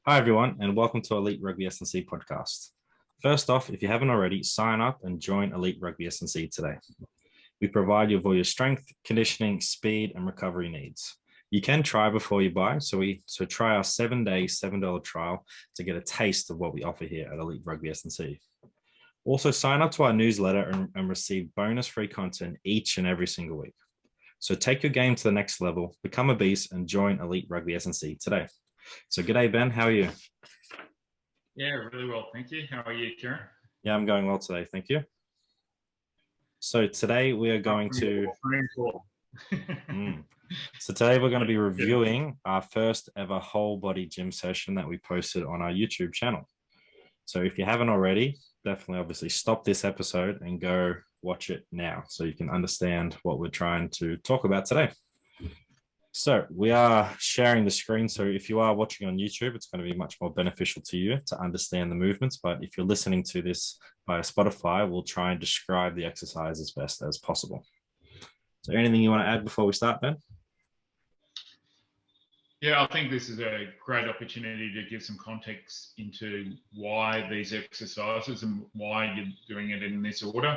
Hi, everyone, and welcome to Elite Rugby SandC podcast. First off, if you haven't already, sign up and join Elite Rugby SandC today. We provide you with all your strength, conditioning, speed, and recovery needs. You can try before you buy, so try our 7-day, $7 trial to get a taste of what we offer here at Elite Rugby SandC. Also, sign up to our newsletter and receive bonus free content each and every single week. So take your game to the next level, become a beast, and join Elite Rugby SandC today. So g'day, Ben. How are you? Yeah, really well. Thank you. How are you, Kieren? Yeah, I'm going well today. Thank you. So today we are going to... So today we're going to be reviewing our first ever whole body gym session that we posted on our YouTube channel. So if you haven't already, definitely obviously stop this episode and go watch it now so you can understand what we're trying to talk about today. So we are sharing the screen. So if you are watching on YouTube, it's going to be much more beneficial to you to understand the movements. But if you're listening to this via Spotify, we'll try and describe the exercise as best as possible. So anything you want to add before we start, Ben? Yeah, I think this is a great opportunity to give some context into why these exercises and why you're doing it in this order,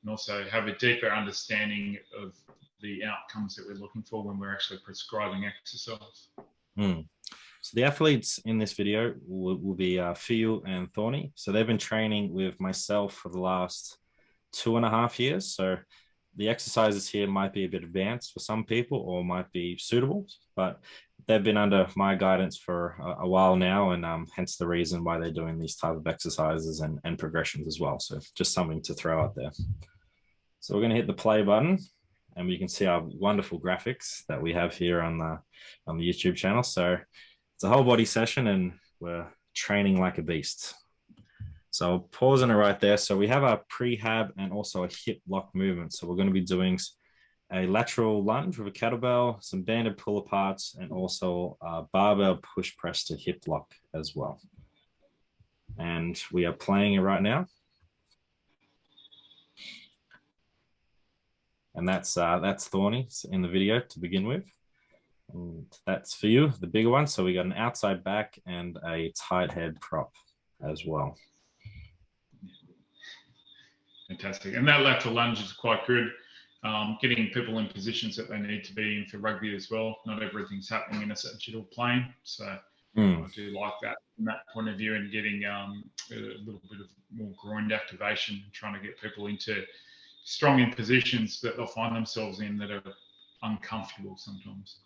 and also have a deeper understanding of the outcomes that we're looking for when we're actually prescribing exercise. So the athletes in this video will be Phil and Thorny. So they've been training with myself for the last 2.5 years. So the exercises here might be a bit advanced for some people or might be suitable, but they've been under my guidance for a while now, and hence the reason why they're doing these type of exercises and progressions as well. So just something to throw out there. So we're going to hit the play button, and we can see our wonderful graphics that we have here on the YouTube channel. So it's a whole body session, and we're training like a beast. So I'll pause on it right there. So we have our prehab and also a hip lock movement. So we're going to be doing a lateral lunge with a kettlebell, some banded pull aparts, and also a barbell push press to hip lock as well. And we are playing it right now. And that's Thorny in the video to begin with. And that's for you, the bigger one. So we got an outside back and a tight head prop as well. Fantastic. And that lateral lunge is quite good. Getting people in positions that they need to be in for rugby as well. Not everything's happening in a sagittal plane. So I do like that from that point of view, and getting a little bit of more groin activation, trying to get people into strong in positions that they'll find themselves in that are uncomfortable sometimes.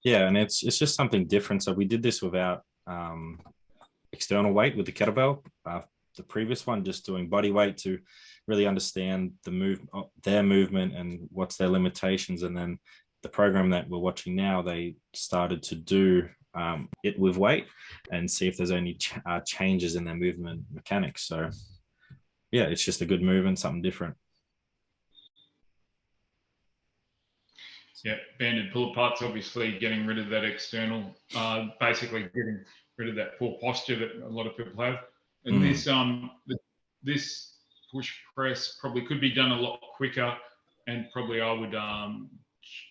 Yeah, and it's just something different. So we did this without external weight with the kettlebell. The previous one, just doing body weight to really understand their movement and what's their limitations. And then the program that we're watching now, they started to do it with weight and see if there's any changes in their movement mechanics. So yeah, it's just a good movement, something different. Yeah, banded pull aparts, obviously getting rid of that external, basically getting rid of that poor posture that a lot of people have. And this push press probably could be done a lot quicker, and probably I would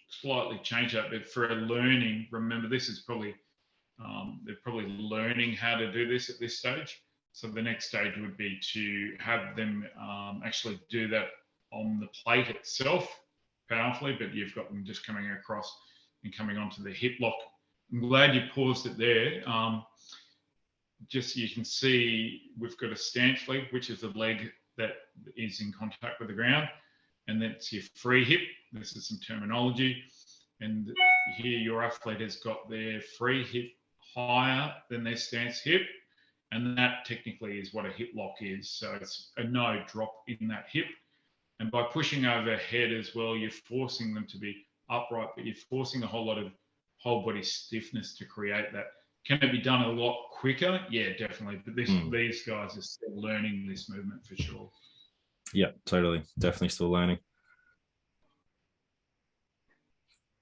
slightly change that. But for a learning, remember this is probably they're probably learning how to do this at this stage. So the next stage would be to have them actually do that on the plate itself powerfully, but you've got them just coming across and coming onto the hip lock. I'm glad you paused it there. Just you can see we've got a stance leg, which is the leg that is in contact with the ground, and that's your free hip. This is some terminology, and here your athlete has got their free hip higher than their stance hip, and that technically is what a hip lock is. So it's a no drop in that hip, and by pushing overhead as well, you're forcing them to be upright, but you're forcing a whole lot of whole body stiffness to create that. Can it be done a lot quicker? Yeah, definitely. But these guys are still learning this movement for sure. Yeah, totally. Definitely still learning.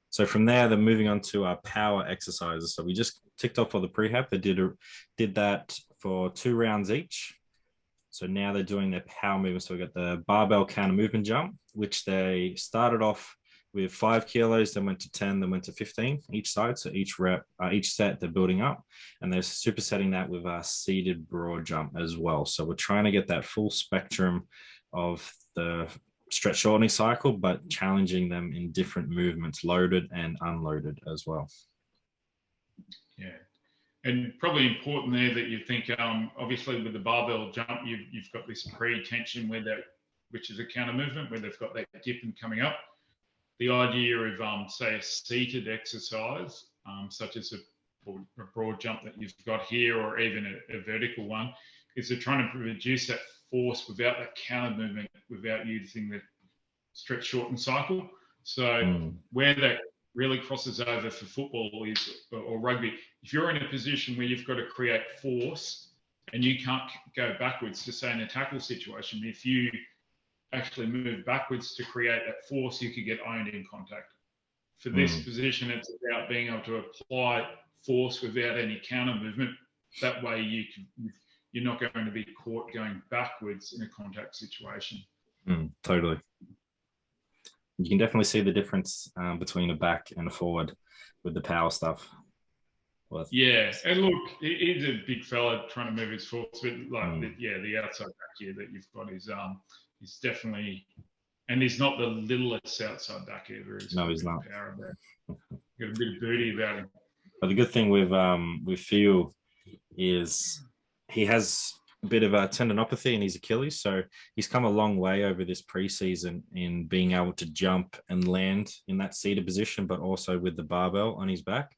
So from there, they're moving on to our power exercises. So we just ticked off for the prehab. They did that for 2 rounds each. So now they're doing their power movement. So we got the barbell counter movement jump, which they started off with 5 kilos, then went to 10, then went to 15 each side. So each rep, each set, they're building up, and they're supersetting that with a seated broad jump as well. So we're trying to get that full spectrum of the stretch shortening cycle, but challenging them in different movements, loaded and unloaded as well. Yeah. And probably important there that you think, obviously with the barbell jump, you've got this pre-tension which is a counter movement where they've got that dip and coming up. The idea of, say, a seated exercise, such as a broad jump that you've got here, or even a vertical one, is they're trying to reduce that force without that counter movement, without using the stretch shorten cycle. So where that really crosses over for football or rugby, if you're in a position where you've got to create force and you can't go backwards to say in a tackle situation, if you actually move backwards to create that force, you could get owned in contact. For this position, it's about being able to apply force without any counter movement. That way you're not going to be caught going backwards in a contact situation. Totally. You can definitely see the difference between a back and a forward with the power stuff. Yeah, and look, he's a big fella trying to move his force, but the outside back here that you've got is definitely, and he's not the littlest outside back either. No, he's not. Power about. Got a bit of booty about him. But the good thing with Phil is he has a bit of a tendinopathy in his Achilles, so he's come a long way over this preseason in being able to jump and land in that seated position, but also with the barbell on his back.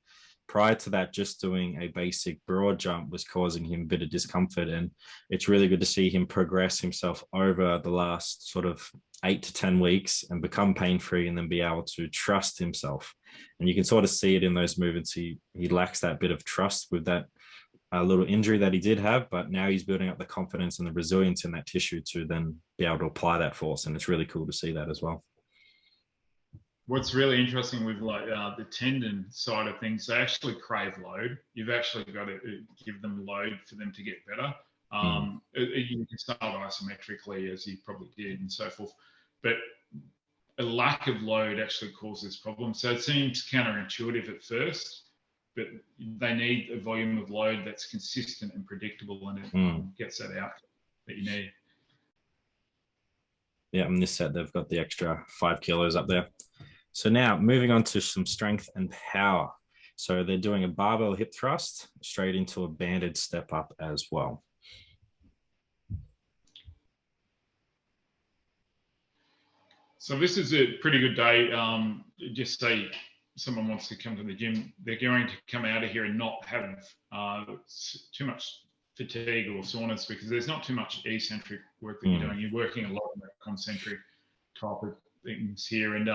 Prior to that, just doing a basic broad jump was causing him a bit of discomfort, and it's really good to see him progress himself over the last sort of 8 to 10 weeks and become pain-free, and then be able to trust himself. And you can sort of see it in those movements. He lacks that bit of trust with that little injury that he did have, but now he's building up the confidence and the resilience in that tissue to then be able to apply that force, and it's really cool to see that as well. What's really interesting with the tendon side of things, they actually crave load. You've actually got to give them load for them to get better. You can start isometrically, as you probably did, and so forth. But a lack of load actually causes problems. So it seems counterintuitive at first, but they need a volume of load that's consistent and predictable, and it gets that out that you need. Yeah, in this set, they've got the extra 5 kilos up there. So now moving on to some strength and power. So they're doing a barbell hip thrust straight into a banded step up as well. So this is a pretty good day. Just say someone wants to come to the gym, they're going to come out of here and not have too much fatigue or soreness, because there's not too much eccentric work that you're doing. You're working a lot of that concentric type of things here. And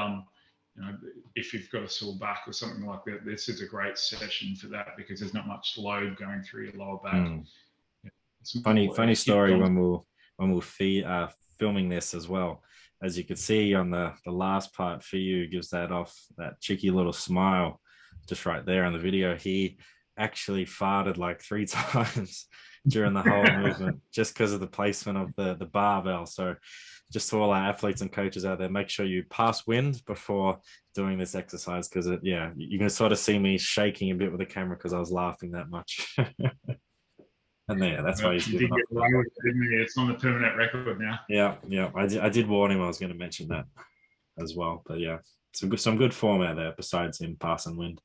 if you've got a sore back or something like that, this is a great session for that, because there's not much load going through your lower back. Funny story when we were filming this as well. As you could see on the last part, Fiyu gives that off, that cheeky little smile just right there on the video. He actually farted like 3 times during the whole movement just because of the placement of the barbell. So just to all our athletes and coaches out there, make sure you pass wind before doing this exercise, because you can sort of see me shaking a bit with the camera because I was laughing that much. And that's why he's giving up. It's on the permanent record now. Yeah. I did warn him I was going to mention that as well. But yeah, some good form out there besides him passing wind.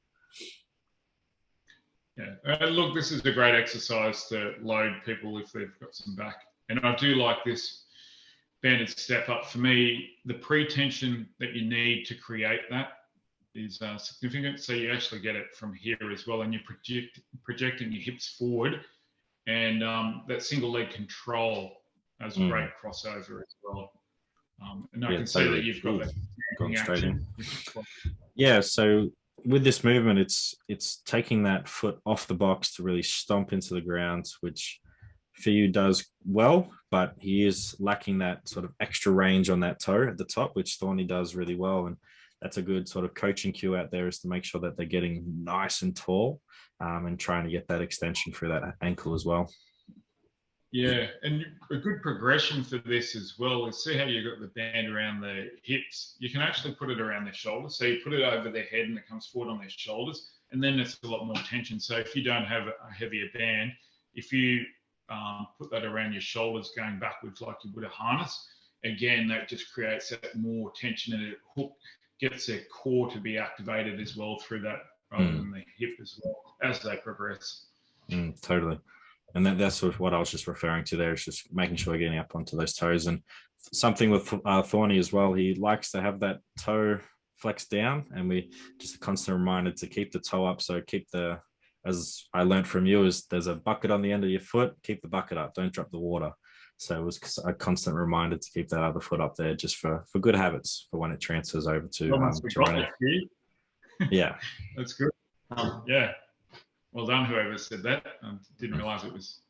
Yeah, look, this is a great exercise to load people if they've got some back. And I do like this banded step up. For me, the pre-tension that you need to create that is significant. So you actually get it from here as well, and you're projecting your hips forward. And that single leg control has great crossover as well. And I can see that you've got that gone straight in. Yeah, so with this movement, it's taking that foot off the box to really stomp into the ground, which Fiyu does well, but he is lacking that sort of extra range on that toe at the top, which Thorny does really well. And that's a good sort of coaching cue out there, is to make sure that they're getting nice and tall and trying to get that extension through that ankle as well. Yeah, and a good progression for this as well is see how you've got the band around the hips. You can actually put it around their shoulders. So you put it over their head and it comes forward on their shoulders, and then it's a lot more tension. So if you don't have a heavier band, if you put that around your shoulders going backwards like you would a harness, again, that just creates that more tension and it gets their core to be activated as well through that rather than the hip as well as they progress. Totally. And that's sort of what I was just referring to there. Is just making sure you're getting up onto those toes. And something with Thorny as well, he likes to have that toe flexed down, and we just a constant reminder to keep the toe up. So keep the, as I learned from you, is there's a bucket on the end of your foot, keep the bucket up, don't drop the water. So it was a constant reminder to keep that other foot up there just for good habits for when it transfers over to running. Yeah. That's good. Yeah. Well done, whoever said that. Didn't realize it was.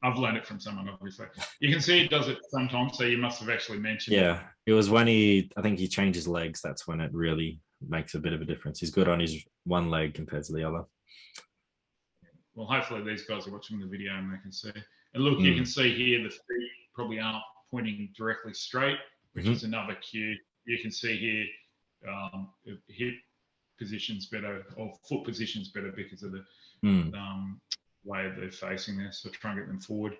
I've learned it from someone, obviously. You can see he does it sometimes, so you must have actually mentioned it. It was when I think he changes legs. That's when it really makes a bit of a difference. He's good on his one leg compared to the other. Well, hopefully these guys are watching the video and they can see. And look, you can see here the feet probably aren't pointing directly straight, which is another cue. You can see here hip position's better or foot position's better because of the way they're facing there. So try and get them forward.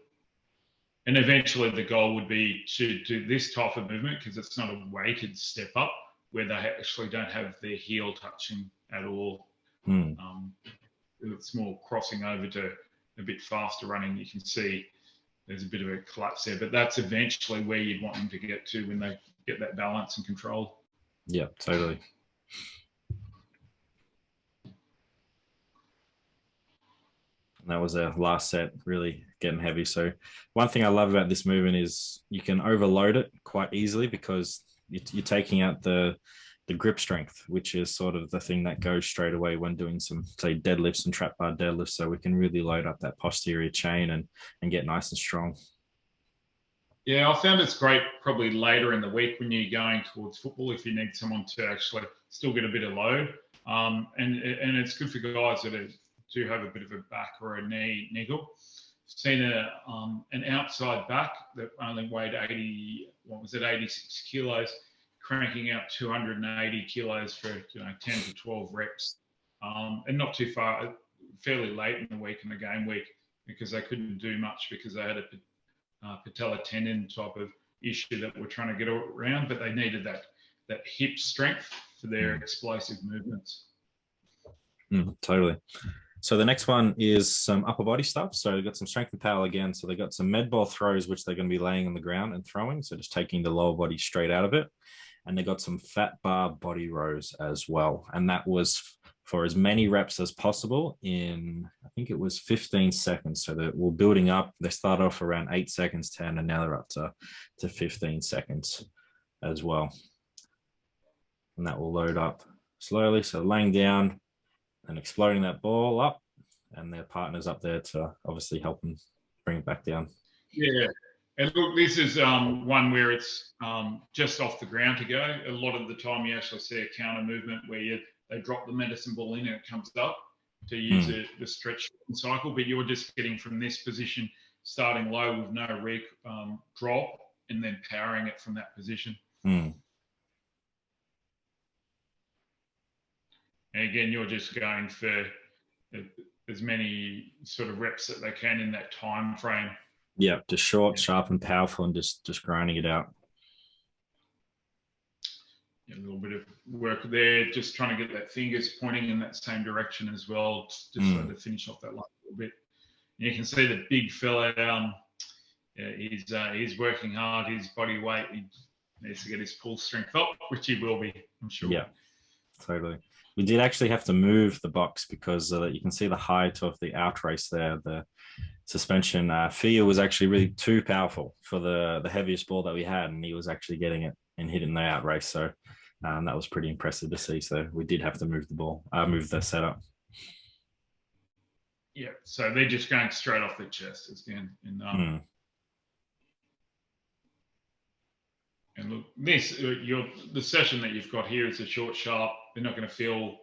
And eventually the goal would be to do this type of movement because it's not a weighted step up where they actually don't have their heel touching at all. It's more crossing over to a bit faster running. You can see there's a bit of a collapse there, but that's eventually where you'd want them to get to when they get that balance and control. Yeah, totally. And that was our last set, really getting heavy. So one thing I love about this movement is you can overload it quite easily because you're taking out the grip strength, which is sort of the thing that goes straight away when doing some, say, deadlifts and trap bar deadlifts. So we can really load up that posterior chain and get nice and strong. Yeah, I found it's great probably later in the week when you're going towards football if you need someone to actually still get a bit of load. And it's good for guys that do have a bit of a back or a knee niggle. Seen an outside back that only weighed 86 kilos, cranking out 280 kilos for 10 to 12 reps, and not too far, fairly late in the week in the game week because they couldn't do much because they had a patella tendon type of issue that we're trying to get around, but they needed that hip strength for their explosive movements. Totally. So the next one is some upper body stuff. So they've got some strength and power again. So they've got some med ball throws, which they're going to be laying on the ground and throwing. So just taking the lower body straight out of it. And they got some fat bar body rows as well. And that was for as many reps as possible in, I think it was 15 seconds. So that we're building up. They start off around 8 seconds, 10, and now they're up to 15 seconds as well. And that will load up slowly. So laying down and exploding that ball up, and their partners up there to obviously help them bring it back down. Yeah. And look, this is one where it's just off the ground to go. A lot of the time you actually see a counter movement where they drop the medicine ball in and it comes up to use the stretch cycle, but you're just getting from this position, starting low with no drop, and then powering it from that position. And again, you're just going for as many sort of reps that they can in that time frame. Yeah, just short, sharp, and powerful, and just grinding it out. A little bit of work there, just trying to get that fingers pointing in that same direction as well, just so to finish off that line a little bit. And you can see the big fella, he's working hard. His body weight, he needs to get his pull strength up, which he will be, I'm sure. Yeah, totally. We did actually have to move the box because you can see the height of the out race there. The suspension Fia was actually really too powerful for the heaviest ball that we had, and he was actually getting it and hitting the out race. So that was pretty impressive to see. So we did have to move move the setup. Yeah, so they're just going straight off the chest again. And look, the session that you've got here is a short, sharp. They're not going to feel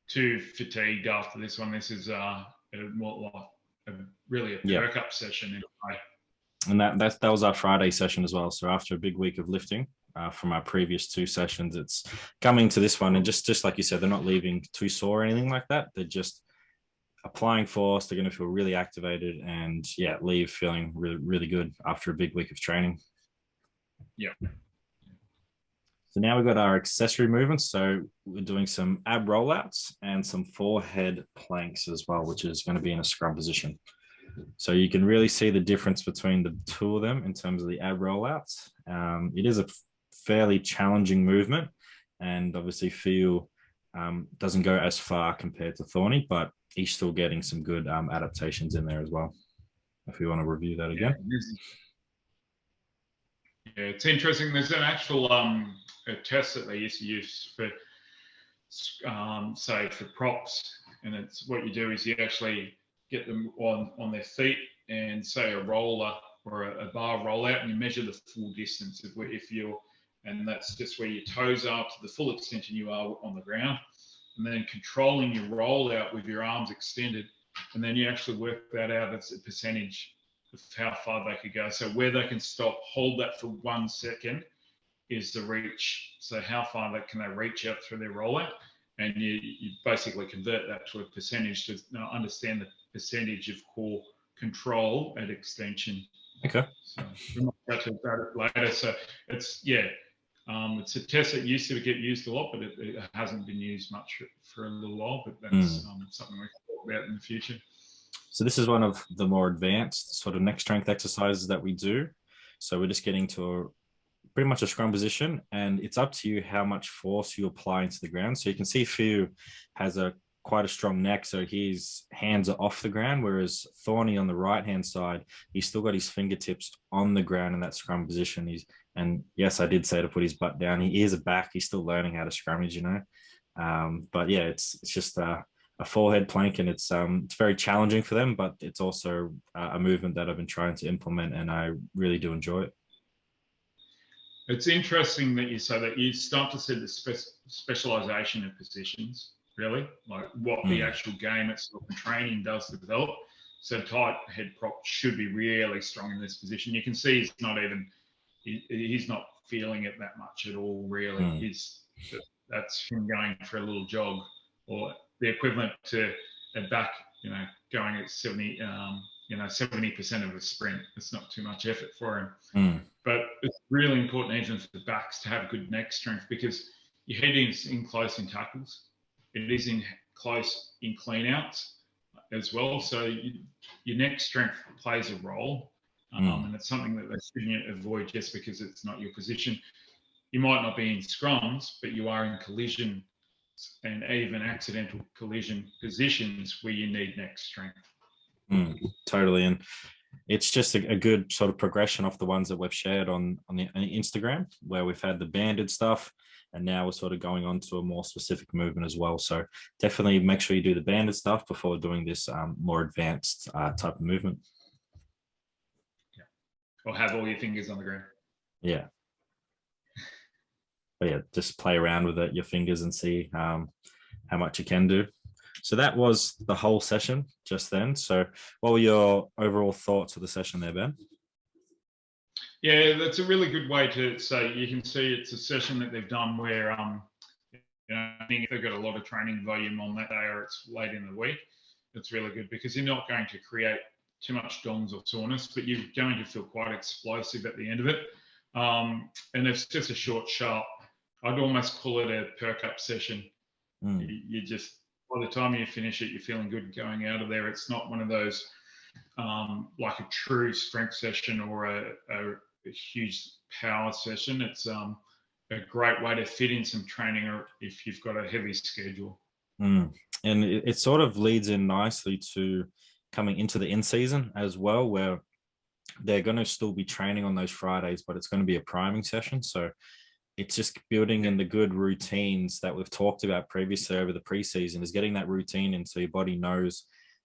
too fatigued after this one. This is more like really a perk up session in a way. And that was our Friday session as well. So after a big week of lifting from our previous 2 sessions, it's coming to this one, and just like you said, they're not leaving too sore or anything like that. They're just applying force. They're going to feel really activated, and leave feeling really, really good after a big week of training. Yeah. So now we've got our accessory movements. So we're doing some ab rollouts and some forehead planks as well, which is going to be in a scrum position. So you can really see the difference between the 2 of them in terms of the ab rollouts. It is a fairly challenging movement, and obviously Phil doesn't go as far compared to Thorny, but he's still getting some good adaptations in there as well. If you want to review that again. Yeah, it's interesting. There's an actual a test that they used to use for, say, for props, and it's what you do is you actually get them on their feet and say a roller or a bar rollout, and you measure the full distance of where, and that's just where your toes are to the full extension you are on the ground, and then controlling your rollout with your arms extended, and then you actually work that out as a percentage of how far they could go. So where they can stop, hold that for 1 second is the reach. So how far can they reach out through their rollout? And you basically convert that to a percentage to understand the percentage of core control at extension. Okay. So we might touch on that later. So it's it's a test that used to get used a lot, but it hasn't been used much for a little while. But that's something we can talk about in the future. So this is one of the more advanced sort of neck strength exercises that we do. So we're just getting to pretty much a scrum position, and it's up to you how much force you apply into the ground. So you can see Phil has quite a strong neck, so his hands are off the ground, whereas Thorny on the right-hand side, he's still got his fingertips on the ground in that scrum position. And yes, I did say to put his butt down. He is a back. He's still learning how to scrummage, But yeah, it's just a forehead plank, and it's very challenging for them, but it's also a movement that I've been trying to implement, and I really do enjoy it. It's interesting that you say that. You start to see the specialization of positions, really, like what the actual game itself and training does to develop. So tight head prop should be really strong in this position. You can see he's not feeling it that much at all, really. That's him going for a little jog, or the equivalent to a back, going at 70%, 70% of a sprint. It's not too much effort for him. But it's really important even for the backs to have good neck strength, because your head is in close in tackles. It is in close in clean outs as well. So your neck strength plays a role. And it's something that they shouldn't avoid just because it's not your position. You might not be in scrums, but you are in collision and even accidental collision positions where you need neck strength. Totally. And it's just a good sort of progression off the ones that we've shared on the Instagram, where we've had the banded stuff, and now we're sort of going on to a more specific movement as well. So definitely make sure you do the banded stuff before doing this more advanced type of movement. Or have all your fingers on the ground. Yeah. But yeah, just play around with it, your fingers, and see how much you can do. So that was the whole session just then. So what were your overall thoughts of the session there, Ben? Yeah, that's a really good way to say. You can see it's a session that they've done where, I think they've got a lot of training volume on that day, or it's late in the week. It's really good because you're not going to create too much DOMS or soreness, but you're going to feel quite explosive at the end of it. And it's just a short, sharp, I'd almost call it a perk up session. You just, by the time you finish it, you're feeling good going out of there. It's not one of those like a true strength session or a huge power session. It's a great way to fit in some training, or if you've got a heavy schedule. And it sort of leads in nicely to coming into the in-season as well, where they're going to still be training on those Fridays, but it's going to be a priming session. So it's just building in the good routines that we've talked about previously over the preseason, is getting that routine in so your body knows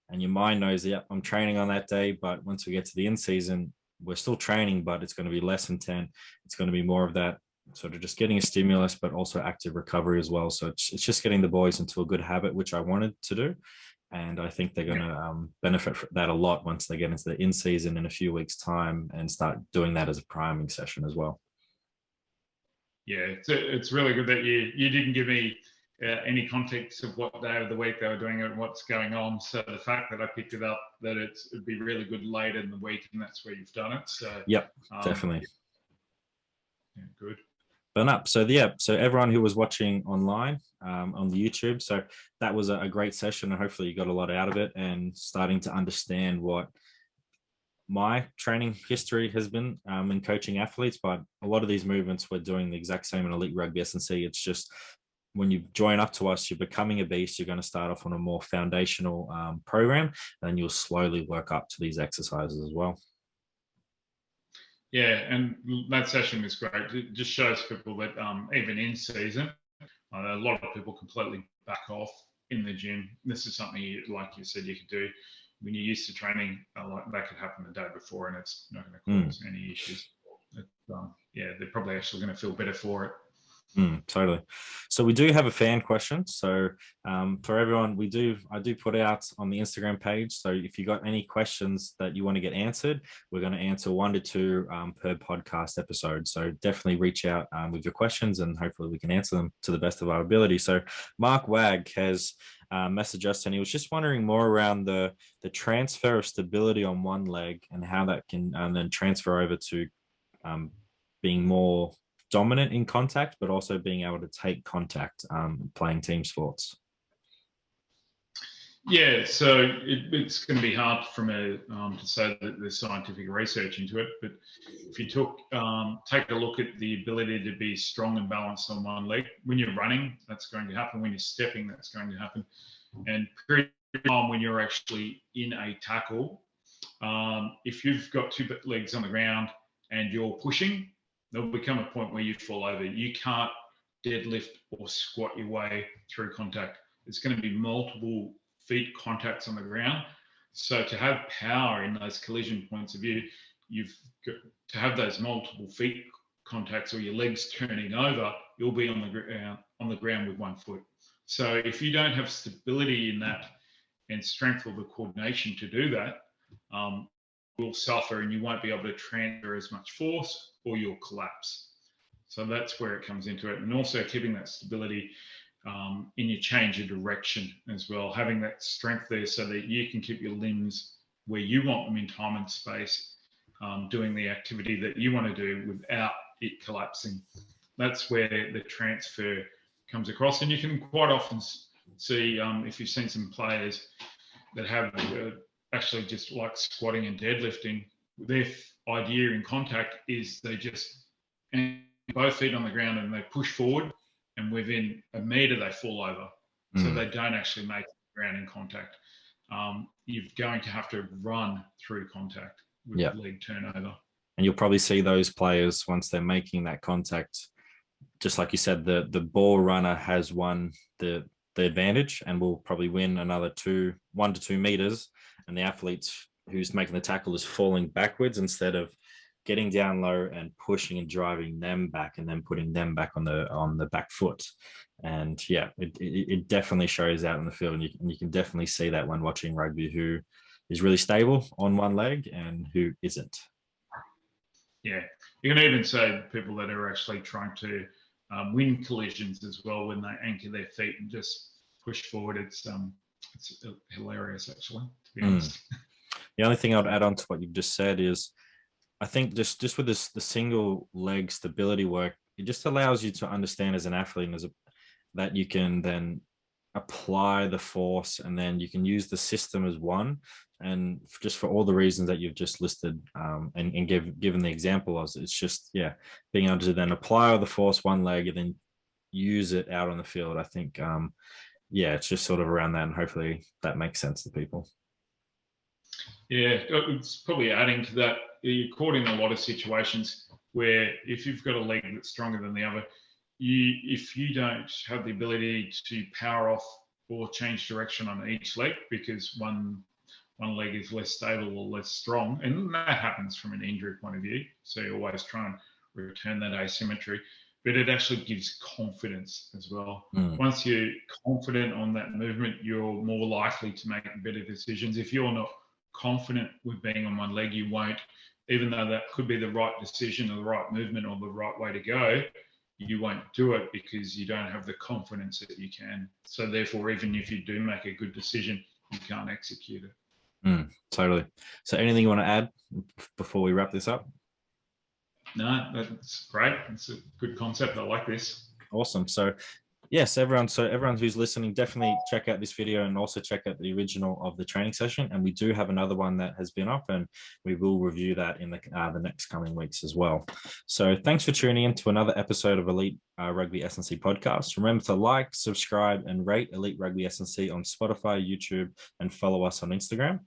and your mind knows, yeah, I'm training on that day. But once we get to the in-season, we're still training, but it's going to be less intent. It's going to be more of that sort of just getting a stimulus, but also active recovery as well. So it's just getting the boys into a good habit, which I wanted to do. And I think they're going to benefit from that a lot once they get into the in-season in a few weeks' time and start doing that as a priming session as well. Yeah, it's really good that you didn't give me any context of what day of the week they were doing it and what's going on. So the fact that I picked it up, that it'd be really good later in the week, and that's where you've done it. So yep, definitely. Yeah, good. Burn up. So yeah, so everyone who was watching online on the YouTube, so that was a great session, and hopefully you got a lot out of it and starting to understand what my training history has been in coaching athletes. But a lot of these movements we're doing the exact same in Elite Rugby SandC. It's just when you join up to us, you're becoming a beast. You're going to start off on a more foundational program, and then you'll slowly work up to these exercises as well. Yeah, and that session was great. It just shows people that even in season, a lot of people completely back off in the gym. This is something, like you said, you could do when you're used to training. Like that could happen the day before, and it's not going to cause any issues. Yeah, they're probably actually going to feel better for it. Totally. So we do have a fan question. So for everyone, I do put out on the Instagram page. So if you got any questions that you want to get answered, we're going to answer 1 to 2 per podcast episode. So definitely reach out with your questions, and hopefully we can answer them to the best of our ability. So Mark Wag has messaged us, and he was just wondering more around the transfer of stability on one leg and how that can then transfer over to being more dominant in contact, but also being able to take contact playing team sports. Yeah, so it's going to be hard from to say that there's scientific research into it, but if you take a look at the ability to be strong and balanced on one leg, when you're running, that's going to happen. When you're stepping, that's going to happen. And period of time when you're actually in a tackle, if you've got 2 legs on the ground and you're pushing, there'll become a point where you fall over. You can't deadlift or squat your way through contact. It's going to be multiple feet contacts on the ground. So to have power in those collision points of view, you've got to have those multiple feet contacts, or your legs turning over, you'll be on the ground with 1 foot. So if you don't have stability in that and strength or the coordination to do that, will suffer, and you won't be able to transfer as much force, or you'll collapse. So that's where it comes into it. And also keeping that stability in your change of direction as well, having that strength there so that you can keep your limbs where you want them in time and space, doing the activity that you want to do without it collapsing. That's where the transfer comes across. And you can quite often see, if you've seen some players that have actually just like squatting and deadlifting, their idea in contact is they just both feet on the ground and they push forward, and within a meter they fall over. So they don't actually make the ground in contact. You're going to have to run through contact with leg turnover. And you'll probably see those players, once they're making that contact, just like you said, the ball runner has won the advantage and will probably win another 1 to 2 meters, and the athletes who's making the tackle is falling backwards instead of getting down low and pushing and driving them back, and then putting them back on the back foot. And yeah, it definitely shows out in the field, and you can definitely see that when watching rugby, who is really stable on one leg and who isn't. Yeah, you can even say people that are actually trying to win collisions as well, when they anchor their feet and just push forward. It's hilarious, actually, to be honest. The only thing I'd add on to what you've just said is, I think just with the single leg stability work, it just allows you to understand as an athlete and that you can then apply the force, and then you can use the system as one. And just for all the reasons that you've just listed and given the example of, it's just, being able to then apply the force one leg and then use it out on the field. I think, it's just sort of around that, and hopefully that makes sense to people. Yeah, it's probably adding to that. You're caught in a lot of situations where if you've got a leg that's stronger than the other, if you don't have the ability to power off or change direction on each leg because one leg is less stable or less strong, and that happens from an injury point of view, so you always try and return that asymmetry. but it actually gives confidence as well. Mm. Once you're confident on that movement, you're more likely to make better decisions. If you're not confident with being on one leg, you won't, even though that could be the right decision or the right movement or the right way to go, you won't do it because you don't have the confidence that you can. So therefore, even if you do make a good decision, you can't execute it. Totally. So anything you want to add before we wrap this up? No, that's great. It's a good concept. I like this. Awesome. So yes, everyone who's listening, definitely check out this video and also check out the original of the training session. And we do have another one that has been up, and we will review that in the next coming weeks as well. So thanks for tuning in to another episode of Elite Rugby SandC podcast. Remember to like, subscribe, and rate Elite Rugby SandC on Spotify, YouTube, and follow us on Instagram.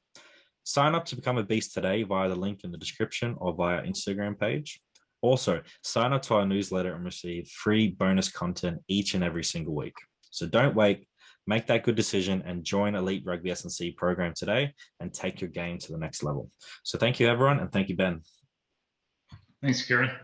Sign up to become a beast today via the link in the description or via Instagram page. Also, sign up to our newsletter and receive free bonus content each and every single week. So don't wait, make that good decision and join Elite Rugby SandC program today and take your game to the next level. So thank you, everyone, and thank you, Ben. Thanks, Kieren.